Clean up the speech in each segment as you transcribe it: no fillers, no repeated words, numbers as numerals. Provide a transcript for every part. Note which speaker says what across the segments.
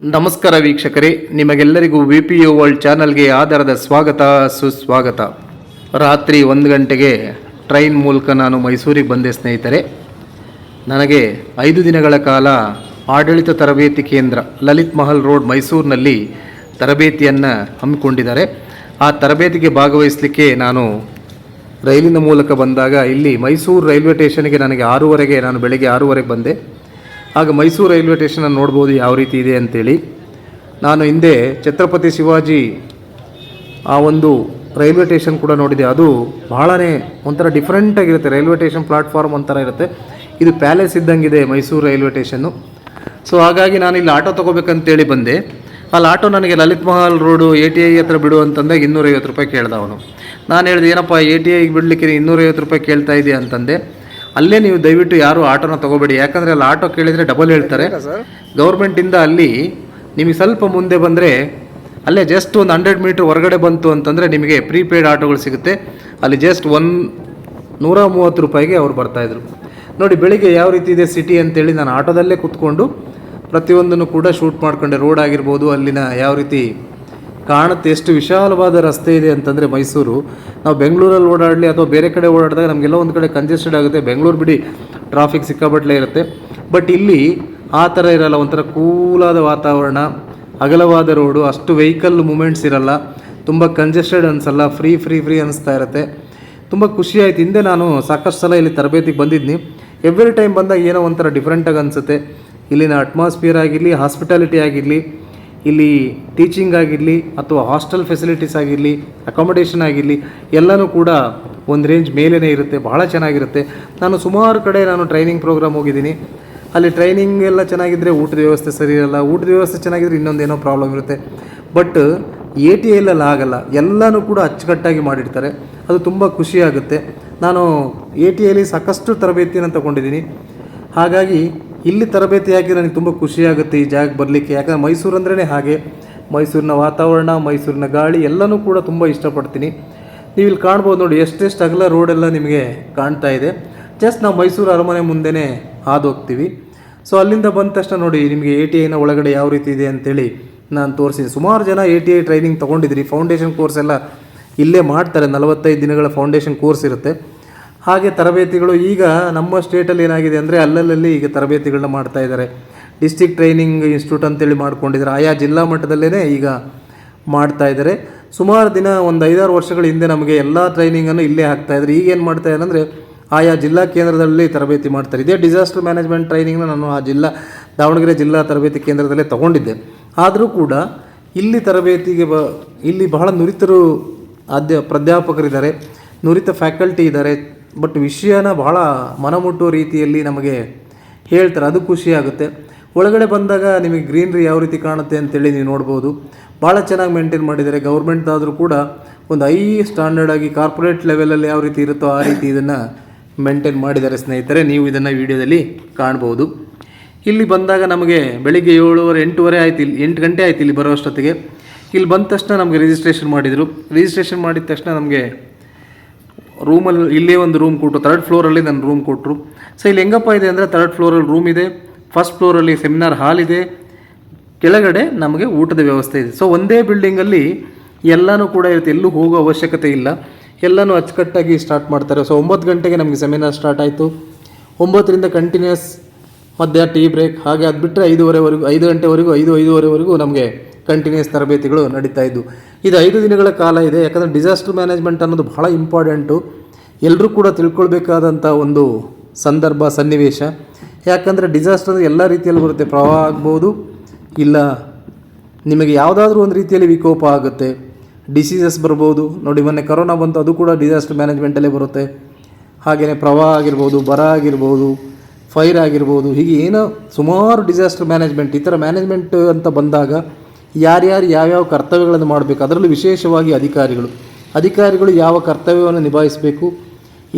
Speaker 1: ನಮಸ್ಕಾರ ವೀಕ್ಷಕರೇ, ನಿಮಗೆಲ್ಲರಿಗೂ VPU ವರ್ಲ್ಡ್ ಚಾನಲ್ಗೆ ಆಧಾರದ ಸ್ವಾಗತ ಸುಸ್ವಾಗತ. ರಾತ್ರಿ 1 ಗಂಟೆಗೆ ಟ್ರೈನ್ ಮೂಲಕ ನಾನು ಮೈಸೂರಿಗೆ ಬಂದೆ ಸ್ನೇಹಿತರೆ. ನನಗೆ 5 ದಿನಗಳ ಕಾಲ ಆಡಳಿತ ತರಬೇತಿ ಕೇಂದ್ರ ಲಲಿತ್ ಮಹಲ್ ರೋಡ್ ಮೈಸೂರಿನಲ್ಲಿ ತರಬೇತಿಯನ್ನು ಹಮ್ಮಿಕೊಂಡಿದ್ದಾರೆ. ಆ ತರಬೇತಿಗೆ ಭಾಗವಹಿಸಲಿಕ್ಕೆ ನಾನು ರೈಲಿನ ಮೂಲಕ ಬಂದಾಗ ಇಲ್ಲಿ ಮೈಸೂರು ರೈಲ್ವೆ ಸ್ಟೇಷನ್ಗೆ ನನಗೆ 6:30ಗೆ ನಾನು ಬೆಳಗ್ಗೆ 6:30ಗೆ ಬಂದೆ. ಆಗ ಮೈಸೂರು ರೈಲ್ವೆ ಸ್ಟೇಷನ್ ನೋಡ್ಬೋದು ಯಾವ ರೀತಿ ಇದೆ ಅಂತೇಳಿ. ನಾನು ಹಿಂದೆ ಛತ್ರಪತಿ ಶಿವಾಜಿ ಆ ಒಂದು ರೈಲ್ವೆ ಸ್ಟೇಷನ್ ಕೂಡ ನೋಡಿದೆ. ಅದು ಬಹಳನೇ ಒಂಥರ ಡಿಫ್ರೆಂಟಾಗಿರುತ್ತೆ. ರೈಲ್ವೆ ಸ್ಟೇಷನ್ ಪ್ಲಾಟ್ಫಾರ್ಮ್ ಒಂಥರ ಇರುತ್ತೆ. ಇದು ಪ್ಯಾಲೇಸ್ ಇದ್ದಂಗಿದೆ ಮೈಸೂರು ರೈಲ್ವೆ ಸ್ಟೇಷನ್ನು. ಸೊ ಹಾಗಾಗಿ ನಾನು ಇಲ್ಲಿ ಆಟೋ ತೊಗೋಬೇಕಂತೇಳಿ ಬಂದೆ. ಅಲ್ಲಿ ಆಟೋ ನನಗೆ ಲಲಿತ್ ಮಹಲ್ ರೋಡು ATI ಹತ್ರ ಬಿಡು ಅಂತಂದಾಗ 250 ರೂಪಾಯಿ ಕೇಳ್ದ ಅವನು. ನಾನು ಹೇಳಿದೆ, ಏನಪ್ಪ ATIಗೆ ಬಿಡಲಿಕ್ಕೆ 250 ರೂಪಾಯಿ ಕೇಳ್ತಾ ಇದೆಯಾ ಅಂತಂದೆ. ಅಲ್ಲೇ ನೀವು ದಯವಿಟ್ಟು ಯಾರು ಆಟೋನ ತೊಗೋಬೇಡಿ, ಯಾಕಂದರೆ ಅಲ್ಲಿ ಆಟೋ ಕೇಳಿದರೆ ಡಬಲ್ ಹೇಳ್ತಾರೆ. ಗೌರ್ಮೆಂಟಿಂದ ಅಲ್ಲಿ ನಿಮಗೆ ಸ್ವಲ್ಪ ಮುಂದೆ ಬಂದರೆ ಅಲ್ಲೇ ಜಸ್ಟ್ ಒಂದು 100 ಮೀಟ್ರ್ ಹೊರಗಡೆ ಬಂತು ಅಂತಂದರೆ ನಿಮಗೆ ಪ್ರೀಪೇಯ್ಡ್ ಆಟೋಗಳು ಸಿಗುತ್ತೆ. ಅಲ್ಲಿ ಜಸ್ಟ್ 130 ರೂಪಾಯಿಗೆ ಅವ್ರು ಬರ್ತಾಯಿದ್ರು. ನೋಡಿ ಬೆಳಿಗ್ಗೆ ಯಾವ ರೀತಿ ಇದೆ ಸಿಟಿ ಅಂತೇಳಿ ನಾನು ಆಟೋದಲ್ಲೇ ಕೂತ್ಕೊಂಡು ಪ್ರತಿಯೊಂದನ್ನು ಕೂಡ ಶೂಟ್ ಮಾಡ್ಕೊಂಡೆ. ರೋಡ್ ಆಗಿರ್ಬೋದು, ಅಲ್ಲಿನ ಯಾವ ರೀತಿ ಕಾಣುತ್ತೆ, ಎಷ್ಟು ವಿಶಾಲವಾದ ರಸ್ತೆ ಇದೆ ಅಂತಂದರೆ ಮೈಸೂರು. ನಾವು ಬೆಂಗಳೂರಲ್ಲಿ ಓಡಾಡಲಿ ಅಥವಾ ಬೇರೆ ಕಡೆ ಓಡಾಡಿದಾಗ ನಮಗೆಲ್ಲ ಒಂದು ಕಡೆ ಕಂಜೆಸ್ಟೆಡ್ ಆಗುತ್ತೆ. ಬೆಂಗಳೂರು ಬಿಡಿ, ಟ್ರಾಫಿಕ್ ಸಿಕ್ಕಾಬಟ್ಲೆ ಇರುತ್ತೆ. ಬಟ್ ಇಲ್ಲಿ ಆ ಥರ ಇರಲ್ಲ. ಒಂಥರ ಕೂಲಾದ ವಾತಾವರಣ, ಅಗಲವಾದ ರೋಡು, ಅಷ್ಟು ವೆಹಿಕಲ್ ಮೂಮೆಂಟ್ಸ್ ಇರಲ್ಲ, ತುಂಬ ಕಂಜೆಸ್ಟೆಡ್ ಅನಿಸಲ್ಲ, ಫ್ರೀ ಅನಿಸ್ತಾ ಇರುತ್ತೆ. ತುಂಬ ಖುಷಿ ಆಯಿತು. ಹಿಂದೆ ನಾನು ಸಾಕಷ್ಟು ಸಲ ಇಲ್ಲಿ ತರಬೇತಿಗೆ ಬಂದಿದ್ನಿ. ಎವ್ರಿ ಟೈಮ್ ಬಂದಾಗ ಏನೋ ಒಂಥರ ಡಿಫ್ರೆಂಟಾಗಿ ಅನಿಸುತ್ತೆ. ಇಲ್ಲಿನ ಅಟ್ಮಾಸ್ಫಿಯರ್ ಆಗಿರಲಿ, ಹಾಸ್ಪಿಟಾಲಿಟಿ ಆಗಿರಲಿ, ಇಲ್ಲಿ ಟೀಚಿಂಗ್ ಆಗಿರಲಿ ಅಥವಾ ಹಾಸ್ಟೆಲ್ ಫೆಸಿಲಿಟೀಸ್ ಆಗಿರಲಿ, ಅಕಾಮಿಡೇಷನ್ ಆಗಿರಲಿ, ಎಲ್ಲನೂ ಕೂಡ ಒಂದು ರೇಂಜ್ ಮೇಲೇ ಇರುತ್ತೆ. ಬಹಳ ಚೆನ್ನಾಗಿರುತ್ತೆ. ನಾನು ಸುಮಾರು ಕಡೆ ಟ್ರೈನಿಂಗ್ ಪ್ರೋಗ್ರಾಮ್ ಹೋಗಿದ್ದೀನಿ. ಅಲ್ಲಿ ಟ್ರೈನಿಂಗ್ ಎಲ್ಲ ಚೆನ್ನಾಗಿದ್ದರೆ ಊಟದ ವ್ಯವಸ್ಥೆ ಸರಿ ಇರಲ್ಲ, ಊಟದ ವ್ಯವಸ್ಥೆ ಚೆನ್ನಾಗಿದ್ದರೆ ಇನ್ನೊಂದೇನೋ ಪ್ರಾಬ್ಲಮ್ ಇರುತ್ತೆ. ಬಟ್ ATIಯಲ್ಲಿ ಆಗಲ್ಲ. ಎಲ್ಲನೂ ಕೂಡ ಅಚ್ಚುಕಟ್ಟಾಗಿ ಮಾಡಿರ್ತಾರೆ. ಅದು ತುಂಬ ಖುಷಿಯಾಗುತ್ತೆ. ನಾನು ATIಯಲ್ಲಿ ಸಾಕಷ್ಟು ತರಬೇತಿಯನ್ನು ತಗೊಂಡಿದ್ದೀನಿ. ಹಾಗಾಗಿ ಇಲ್ಲಿ ತರಬೇತಿ ಹಾಕಿ ನನಗೆ ತುಂಬ ಖುಷಿಯಾಗುತ್ತೆ ಈ ಜಾಗಕ್ಕೆ ಬರಲಿಕ್ಕೆ. ಯಾಕಂದರೆ ಮೈಸೂರು ಅಂದ್ರೇ ಹಾಗೆ. ಮೈಸೂರಿನ ವಾತಾವರಣ, ಮೈಸೂರಿನ ಗಾಳಿ ಎಲ್ಲನೂ ಕೂಡ ತುಂಬ ಇಷ್ಟಪಡ್ತೀನಿ. ನೀವು ಇಲ್ಲಿ ಕಾಣ್ಬೋದು ನೋಡಿ, ಎಷ್ಟೆಷ್ಟು ಅಗಲ ರೋಡೆಲ್ಲ ನಿಮಗೆ ಕಾಣ್ತಾ ಇದೆ. ಜಸ್ಟ್ ನಾವು ಮೈಸೂರು ಅರಮನೆ ಮುಂದೆನೇ ಹಾದು ಹೋಗ್ತೀವಿ. ಸೊ ಅಲ್ಲಿಂದ ಬಂದ ತಕ್ಷಣ ನೋಡಿ ನಿಮಗೆ ATIನ ಒಳಗಡೆ ಯಾವ ರೀತಿ ಇದೆ ಅಂತೇಳಿ ನಾನು ತೋರಿಸಿದ್ದೀನಿ. ಸುಮಾರು ಜನ ATI ಟ್ರೈನಿಂಗ್ ತೊಗೊಂಡಿದ್ರಿ. ಫೌಂಡೇಶನ್ ಕೋರ್ಸ್ ಎಲ್ಲ ಇಲ್ಲೇ ಮಾಡ್ತಾರೆ. 45 ದಿನಗಳ ಫೌಂಡೇಶನ್ ಕೋರ್ಸ್ ಇರುತ್ತೆ. ಹಾಗೆ ತರಬೇತಿಗಳು ಈಗ ನಮ್ಮ ಸ್ಟೇಟಲ್ಲಿ ಏನಾಗಿದೆ ಅಂದರೆ ಅಲ್ಲಲ್ಲಿ ಈಗ ತರಬೇತಿಗಳನ್ನ ಮಾಡ್ತಾ ಇದ್ದಾರೆ. ಡಿಸ್ಟ್ರಿಕ್ಟ್ ಟ್ರೈನಿಂಗ್ ಇನ್ಸ್ಟಿಟ್ಯೂಟ್ ಅಂತೇಳಿ ಮಾಡ್ಕೊಂಡಿದ್ದಾರೆ. ಆಯಾ ಜಿಲ್ಲಾ ಮಟ್ಟದಲ್ಲೇ ಈಗ ಮಾಡ್ತಾ ಇದ್ದಾರೆ. ಸುಮಾರು ದಿನ ಒಂದು 5-6 ವರ್ಷಗಳ ಹಿಂದೆ ನಮಗೆ ಎಲ್ಲ ಟ್ರೈನಿಂಗನ್ನು ಇಲ್ಲೇ ಹಾಕ್ತಾಯಿದ್ರು. ಈಗೇನು ಮಾಡ್ತಾಯಿದ್ದಾರೆ ಅಂದರೆ ಆಯಾ ಜಿಲ್ಲಾ ಕೇಂದ್ರದಲ್ಲಿ ತರಬೇತಿ ಮಾಡ್ತಾರೆ. ಇದೇ ಡಿಸಾಸ್ಟರ್ ಮ್ಯಾನೇಜ್ಮೆಂಟ್ ಟ್ರೈನಿಂಗ್ನ ನಾನು ಆ ದಾವಣಗೆರೆ ಜಿಲ್ಲಾ ತರಬೇತಿ ಕೇಂದ್ರದಲ್ಲೇ ತೊಗೊಂಡಿದ್ದೆ. ಆದರೂ ಕೂಡ ಇಲ್ಲಿ ತರಬೇತಿಗೆ ಇಲ್ಲಿ ಬಹಳ ನುರಿತರು ಪ್ರಾಧ್ಯಾಪಕರಿದ್ದಾರೆ, ನುರಿತ ಫ್ಯಾಕಲ್ಟಿ ಇದ್ದಾರೆ. ಬಟ್ ವಿಷಯನ ಬಹಳ ಮನಮುಟ್ಟುವ ರೀತಿಯಲ್ಲಿ ನಮಗೆ ಹೇಳ್ತಾರೆ. ಅದು ಖುಷಿಯಾಗುತ್ತೆ. ಒಳಗಡೆ ಬಂದಾಗ ನಿಮಗೆ ಗ್ರೀನ್ರಿ ಯಾವ ರೀತಿ ಕಾಣುತ್ತೆ ಅಂತೇಳಿ ನೀವು ನೋಡ್ಬೋದು. ಭಾಳ ಚೆನ್ನಾಗಿ ಮೇಂಟೈನ್ ಮಾಡಿದ್ದಾರೆ. ಗೌರ್ಮೆಂಟ್ದಾದರೂ ಕೂಡ ಒಂದು ಹೈ ಸ್ಟ್ಯಾಂಡರ್ಡ್ ಆಗಿ ಕಾರ್ಪೊರೇಟ್ ಲೆವೆಲಲ್ಲಿ ಯಾವ ರೀತಿ ಇರುತ್ತೋ ಆ ರೀತಿ ಇದನ್ನು ಮೇಂಟೈನ್ ಮಾಡಿದ್ದಾರೆ ಸ್ನೇಹಿತರೆ. ನೀವು ಇದನ್ನು ವಿಡಿಯೋದಲ್ಲಿ ಕಾಣ್ಬೋದು. ಇಲ್ಲಿ ಬಂದಾಗ ನಮಗೆ ಬೆಳಿಗ್ಗೆ 7:30 ಆಯ್ತು, ಇಲ್ಲಿ 8 ಗಂಟೆ ಆಯಿತು ಇಲ್ಲಿ ಬರೋ ಅಷ್ಟೊತ್ತಿಗೆ. ಇಲ್ಲಿ ಬಂದ ತಕ್ಷಣ ನಮಗೆ ರಿಜಿಸ್ಟ್ರೇಷನ್ ಮಾಡಿದರು. ರಿಜಿಸ್ಟ್ರೇಷನ್ ಮಾಡಿದ ತಕ್ಷಣ ನಮಗೆ ರೂಮಲ್ಲಿ ಇಲ್ಲೇ ಒಂದು ರೂಮ್ ಕೊಟ್ಟರು. 3rd ಫ್ಲೋರಲ್ಲಿ ನನ್ನ ರೂಮ್ ಕೊಟ್ಟರು. ಸೊ ಇಲ್ಲಿ ಹೆಂಗಪ್ಪ ಇದೆ ಅಂದರೆ 3rd ಫ್ಲೋರಲ್ಲಿ ರೂಮ್ ಇದೆ, 1st ಫ್ಲೋರಲ್ಲಿ ಸೆಮಿನಾರ್ ಹಾಲ್ ಇದೆ, ಕೆಳಗಡೆ ನಮಗೆ ಊಟದ ವ್ಯವಸ್ಥೆ ಇದೆ. ಸೊ ಒಂದೇ ಬಿಲ್ಡಿಂಗಲ್ಲಿ ಎಲ್ಲನೂ ಕೂಡ ಇರುತ್ತೆ. ಎಲ್ಲೂ ಹೋಗೋ ಅವಶ್ಯಕತೆ ಇಲ್ಲ. ಎಲ್ಲನೂ ಅಚ್ಚುಕಟ್ಟಾಗಿ ಸ್ಟಾರ್ಟ್ ಮಾಡ್ತಾರೆ. ಸೊ 9 ಗಂಟೆಗೆ ನಮಗೆ ಸೆಮಿನಾರ್ ಸ್ಟಾರ್ಟ್ ಆಯಿತು. 9ರಿಂದ ಕಂಟಿನ್ಯೂಸ್ ಮಧ್ಯ ಟೀ ಬ್ರೇಕ್. ಹಾಗೆ ಅದು ಬಿಟ್ಟರೆ 5:30ವರೆಗೂ, 5 ಗಂಟೆವರೆಗೂ, 5:05ವರೆಗೂ ನಮಗೆ ಕಂಟಿನ್ಯೂಸ್ ತರಬೇತಿಗಳು ನಡೀತಾ ಇದ್ದು. ಇದು 5 ದಿನಗಳ ಕಾಲ ಇದೆ. ಯಾಕಂದರೆ ಡಿಸಾಸ್ಟರ್ ಮ್ಯಾನೇಜ್ಮೆಂಟ್ ಅನ್ನೋದು ಬಹಳ ಇಂಪಾರ್ಟೆಂಟು. ಎಲ್ಲರೂ ಕೂಡ ತಿಳ್ಕೊಳ್ಬೇಕಾದಂಥ ಒಂದು ಸಂದರ್ಭ, ಸನ್ನಿವೇಶ. ಯಾಕಂದರೆ ಡಿಸಾಸ್ಟರ್ ಎಲ್ಲ ರೀತಿಯಲ್ಲಿ ಬರುತ್ತೆ. ಪ್ರವಾಹ ಆಗ್ಬೋದು, ಇಲ್ಲ ನಿಮಗೆ ಯಾವುದಾದ್ರೂ ಒಂದು ರೀತಿಯಲ್ಲಿ ವಿಕೋಪ ಆಗುತ್ತೆ, ಡಿಸೀಸಸ್ ಬರ್ಬೋದು. ನೋಡಿ ಮೊನ್ನೆ ಕರೋನಾ ಬಂತು, ಅದು ಕೂಡ ಡಿಸಾಸ್ಟರ್ ಮ್ಯಾನೇಜ್ಮೆಂಟಲ್ಲೇ ಬರುತ್ತೆ. ಹಾಗೆಯೇ ಪ್ರವಾಹ ಆಗಿರ್ಬೋದು, ಬರ ಆಗಿರ್ಬೋದು, ಫೈರ್ ಆಗಿರ್ಬೋದು. ಹೀಗೆ ಏನೋ ಸುಮಾರು ಡಿಸಾಸ್ಟರ್ ಮ್ಯಾನೇಜ್ಮೆಂಟ್, ಈ ಥರ ಮ್ಯಾನೇಜ್ಮೆಂಟ್ ಅಂತ ಬಂದಾಗ ಯಾರ್ಯಾರು ಯಾವ್ಯಾವ ಕರ್ತವ್ಯಗಳನ್ನು ಮಾಡಬೇಕು, ಅದರಲ್ಲೂ ವಿಶೇಷವಾಗಿ ಅಧಿಕಾರಿಗಳು ಯಾವ ಕರ್ತವ್ಯವನ್ನು ನಿಭಾಯಿಸಬೇಕು.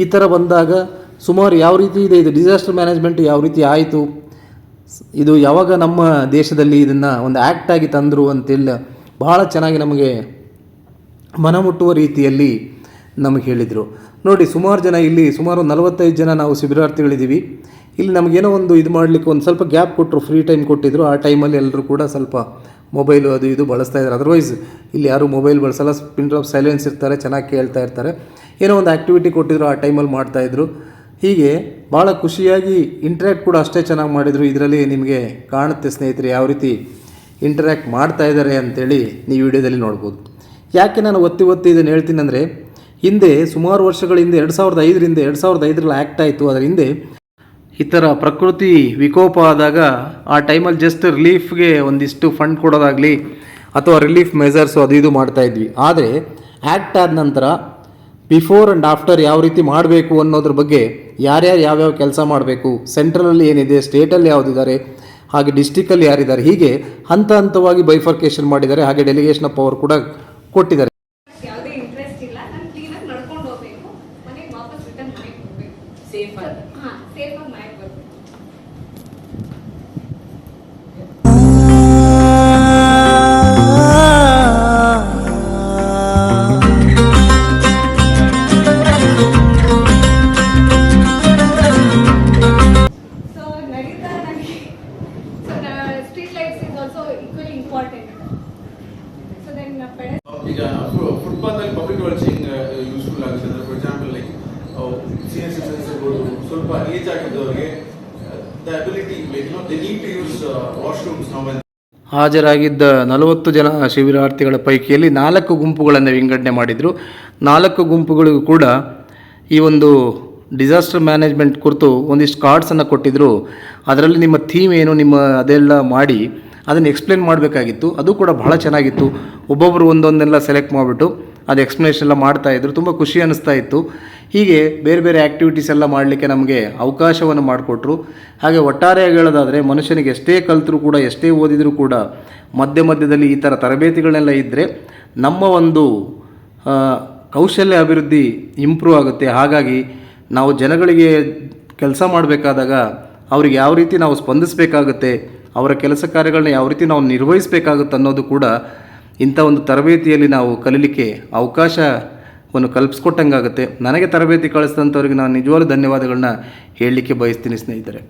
Speaker 1: ಈ ಥರ ಬಂದಾಗ ಸುಮಾರು ಯಾವ ರೀತಿ ಇದೆ ಇದು ಡಿಸಾಸ್ಟರ್ ಮ್ಯಾನೇಜ್ಮೆಂಟ್ ಯಾವ ರೀತಿ ಆಯಿತು, ಇದು ಯಾವಾಗ ನಮ್ಮ ದೇಶದಲ್ಲಿ ಇದನ್ನು ಒಂದು ಆ್ಯಕ್ಟಾಗಿ ತಂದರು ಅಂತೆಲ್ಲ ಬಹಳ ಚೆನ್ನಾಗಿ ನಮಗೆ ಮನಮುಟ್ಟುವ ರೀತಿಯಲ್ಲಿ ನಮಗೆ ಹೇಳಿದರು. ನೋಡಿ ಸುಮಾರು ಜನ ಇಲ್ಲಿ ಸುಮಾರು 45 ಜನ ನಾವು ಶಿಬಿರಾರ್ಥಿಗಳಿದ್ದೀವಿ. ಇಲ್ಲಿ ನಮಗೇನೋ ಒಂದು ಇದು ಮಾಡಲಿಕ್ಕೆ ಒಂದು ಸ್ವಲ್ಪ ಗ್ಯಾಪ್ ಕೊಟ್ಟರು, ಫ್ರೀ ಟೈಮ್ ಕೊಟ್ಟಿದ್ರು. ಆ ಟೈಮಲ್ಲಿ ಎಲ್ಲರೂ ಕೂಡ ಸ್ವಲ್ಪ ಮೊಬೈಲು ಅದು ಇದು ಬಳಸ್ತಾ ಇದ್ದಾರೆ. ಅದರ್ವೈಸ್ ಇಲ್ಲಿ ಯಾರೂ ಮೊಬೈಲ್ ಬಳಸಲ್ಲ, ಪಿನ್ ಡ್ರಾಪ್ ಸೈಲೆನ್ಸ್ ಇರ್ತಾರೆ, ಚೆನ್ನಾಗಿ ಕೇಳ್ತಾ ಇರ್ತಾರೆ. ಏನೋ ಒಂದು ಆ್ಯಕ್ಟಿವಿಟಿ ಕೊಟ್ಟಿದ್ರು, ಆ ಟೈಮಲ್ಲಿ ಮಾಡ್ತಾಯಿದ್ರು. ಹೀಗೆ ಭಾಳ ಖುಷಿಯಾಗಿ ಇಂಟ್ರ್ಯಾಕ್ಟ್ ಕೂಡ ಅಷ್ಟೇ ಚೆನ್ನಾಗಿ ಮಾಡಿದರು. ಇದರಲ್ಲಿ ನಿಮಗೆ ಕಾಣುತ್ತೆ ಸ್ನೇಹಿತರೆ ಯಾವ ರೀತಿ ಇಂಟ್ರ್ಯಾಕ್ಟ್ ಮಾಡ್ತಾ ಇದ್ದಾರೆ ಅಂತೇಳಿ ನೀವು ವಿಡಿಯೋದಲ್ಲಿ ನೋಡ್ಬೋದು. ಯಾಕೆ ನಾನು ಒತ್ತಿ ಇದನ್ನು ಹೇಳ್ತೀನಿ ಅಂದರೆ, ಹಿಂದೆ ಸುಮಾರು ವರ್ಷಗಳ ಹಿಂದೆ 2005ರಲ್ಲಿ ಆ್ಯಕ್ಟ್ ಆಯಿತು. ಅದರ ಹಿಂದೆ ಈ ಥರ ಪ್ರಕೃತಿ ವಿಕೋಪ ಆದಾಗ ಆ ಟೈಮಲ್ಲಿ ಜಸ್ಟ್ ರಿಲೀಫ್ಗೆ ಒಂದಿಷ್ಟು ಫಂಡ್ ಕೊಡೋದಾಗಲಿ ಅಥವಾ ರಿಲೀಫ್ ಮೆಜರ್ಸು ಅದು ಇದು ಮಾಡ್ತಾಯಿದ್ವಿ. ಆದರೆ ಆ್ಯಕ್ಟ್ ಆದ ನಂತರ ಬಿಫೋರ್ ಆ್ಯಂಡ್ ಆಫ್ಟರ್ ಯಾವ ರೀತಿ ಮಾಡಬೇಕು ಅನ್ನೋದ್ರ ಬಗ್ಗೆ ಯಾರ್ಯಾರು ಯಾವ್ಯಾವ ಕೆಲಸ ಮಾಡಬೇಕು, ಸೆಂಟ್ರಲಲ್ಲಿ ಏನಿದೆ, ಸ್ಟೇಟಲ್ಲಿ ಯಾವುದಿದ್ದಾರೆ, ಹಾಗೆ ಡಿಸ್ಟಿಕಲ್ಲಿ ಯಾರಿದ್ದಾರೆ, ಹೀಗೆ ಹಂತ ಹಂತವಾಗಿ ಬೈಫರ್ಕೇಷನ್ ಮಾಡಿದ್ದಾರೆ. ಹಾಗೆ ಡೆಲಿಗೇಷನ್ ಆಫ್ ಪವರ್ ಕೂಡ ಕೊಟ್ಟಿದ್ದಾರೆ.
Speaker 2: ಯಾವುದೇ ಇಂಟ್ರೆಸ್ಟ್ ಇಲ್ಲ, ನಾನು ಕ್ಲೀನಾಗಿ ನಡ್ಕೊಂಡು ಹೋಗ್ಬೇಕು, ಮನೆಗೆ ವಾಪಸ್ ರಿಟರ್ನ್ ಮನೆಗೆ ಹೋಗ್ಬೇಕು, ಸೇಫ್ ಆಗಿ ಮನೆಗೆ ಬರ್ಬೇಕು.
Speaker 3: ಈಗ ಫುಟ್ಪಾತಲ್ಲಿ ಪಬ್ಲಿಕ್ ಟಾಯ್ಲೆಟ್ಸಿಂಗ್ ಯೂಸ್ಫುಲ್ ಆಗುತ್ತೆ. ಅಂದರೆ for example like senior citizens ಇರ್ಬೋದು, ಸ್ವಲ್ಪ ಏಜ್ ಆಗಿದ್ದವರಿಗೆ the ability like they need to use washrooms ನಾವು.
Speaker 1: ಹಾಜರಾಗಿದ್ದ 40 ಜನ ಶಿಬಿರಾರ್ಥಿಗಳ ಪೈಕಿಯಲ್ಲಿ 4 ಗುಂಪುಗಳನ್ನು ವಿಂಗಡಣೆ ಮಾಡಿದರು. 4 ಗುಂಪುಗಳಿಗೂ ಕೂಡ ಈ ಒಂದು ಡಿಸಾಸ್ಟರ್ ಮ್ಯಾನೇಜ್ಮೆಂಟ್ ಕುರಿತು ಒಂದಿಷ್ಟು ಕಾರ್ಡ್ಸನ್ನು ಕೊಟ್ಟಿದ್ದರು. ಅದರಲ್ಲಿ ನಿಮ್ಮ ಥೀಮ್ ಏನು, ನಿಮ್ಮ ಅದೆಲ್ಲ ಮಾಡಿ ಅದನ್ನು ಎಕ್ಸ್ಪ್ಲೇನ್ ಮಾಡಬೇಕಾಗಿತ್ತು. ಅದು ಕೂಡ ಬಹಳ ಚೆನ್ನಾಗಿತ್ತು. ಒಬ್ಬೊಬ್ಬರು ಒಂದೊಂದೆಲ್ಲ ಸೆಲೆಕ್ಟ್ ಮಾಡಿಬಿಟ್ಟು ಅದು ಎಕ್ಸ್ಪ್ಲನೇಷನ್ ಎಲ್ಲ ಮಾಡ್ತಾಯಿದ್ರು. ತುಂಬ ಖುಷಿ ಅನ್ನಿಸ್ತಾ ಇತ್ತು. ಹೀಗೆ ಬೇರೆ ಬೇರೆ ಆ್ಯಕ್ಟಿವಿಟೀಸ್ ಎಲ್ಲ ಮಾಡಲಿಕ್ಕೆ ನಮಗೆ ಅವಕಾಶವನ್ನು ಮಾಡಿಕೊಟ್ರು. ಹಾಗೆ ಒಟ್ಟಾರೆಯಾಗಿ ಹೇಳೋದಾದರೆ ಮನುಷ್ಯನಿಗೆ ಎಷ್ಟೇ ಕಲಿತರೂ ಕೂಡ, ಎಷ್ಟೇ ಓದಿದರೂ ಕೂಡ ಮಧ್ಯದಲ್ಲಿ ಈ ಥರ ತರಬೇತಿಗಳನ್ನೆಲ್ಲ ಇದ್ದರೆ ನಮ್ಮ ಒಂದು ಕೌಶಲ್ಯ ಅಭಿವೃದ್ಧಿ ಇಂಪ್ರೂವ್ ಆಗುತ್ತೆ. ಹಾಗಾಗಿ ನಾವು ಜನಗಳಿಗೆ ಕೆಲಸ ಮಾಡಬೇಕಾದಾಗ ಅವ್ರಿಗೆ ಯಾವ ರೀತಿ ನಾವು ಸ್ಪಂದಿಸಬೇಕಾಗುತ್ತೆ, ಅವರ ಕೆಲಸ ಕಾರ್ಯಗಳನ್ನ ಯಾವ ರೀತಿ ನಾವು ನಿರ್ವಹಿಸಬೇಕಾಗುತ್ತೆ ಅನ್ನೋದು ಕೂಡ ಇಂಥ ಒಂದು ತರಬೇತಿಯಲ್ಲಿ ನಾವು ಕಲೀಲಿಕ್ಕೆ ಅವಕಾಶವನ್ನು ಕಲ್ಪಿಸ್ಕೊಟ್ಟಂಗಾಗುತ್ತೆ. ನನಗೆ ತರಬೇತಿ ಕಳಿಸಿದಂಥವ್ರಿಗೆ ನಾನು ನಿಜವಾಗ್ಲೂ ಧನ್ಯವಾದಗಳನ್ನ ಹೇಳಲಿಕ್ಕೆ ಬಯಸ್ತೀನಿ ಸ್ನೇಹಿತರೆ.